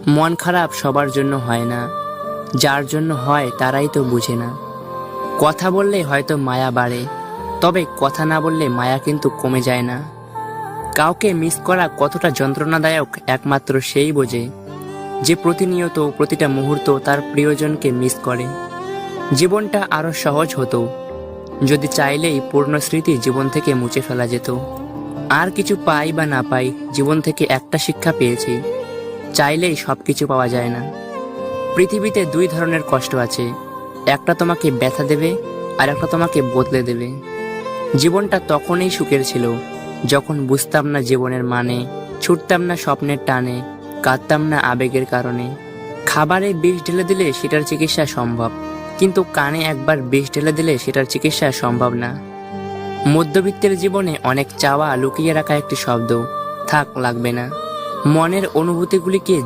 মন খারাপ সবার জন্য হয় না, যার জন্য হয় তারাই তো বুঝে না। কথা বললে হয়তো মায়া বাড়ে, তবে কথা না বললে মায়া কিন্তু কমে যায় না। কাউকে মিস করা কতটা যন্ত্রণাদায়ক একমাত্র সেই বোঝে, যে প্রতিনিয়ত প্রতিটা মুহূর্ত তার প্রিয়জনকে মিস করে। জীবনটা আরো সহজ হতো যদি চাইলেই পূর্ণ স্মৃতি জীবন থেকে মুছে ফেলা যেত। আর কিছু পাই বা না পাই, জীবন থেকে একটা শিক্ষা পেয়েছি, চাইলেই সবকিছু পাওয়া যায় না। পৃথিবীতে দুই ধরনের কষ্ট আছে, একটা তোমাকে ব্যথা দেবে আর একটা তোমাকে বদলে দেবে। জীবনটা তখনই সুখের ছিল যখন বুঝতাম না জীবনের মানে, ছুটতাম না স্বপ্নের টানে, কাঁদতাম না আবেগের কারণে। খাবারে বিষ ঢেলে দিলে সেটার চিকিৎসা সম্ভব, কিন্তু কানে একবার বিষ ঢেলে দিলে সেটার চিকিৎসা সম্ভব না। মধ্যবিত্তের জীবনে অনেক চাওয়া লুকিয়ে রাখা একটি শব্দ, থাক লাগবে না। মনের অনুভূতিগুলিকে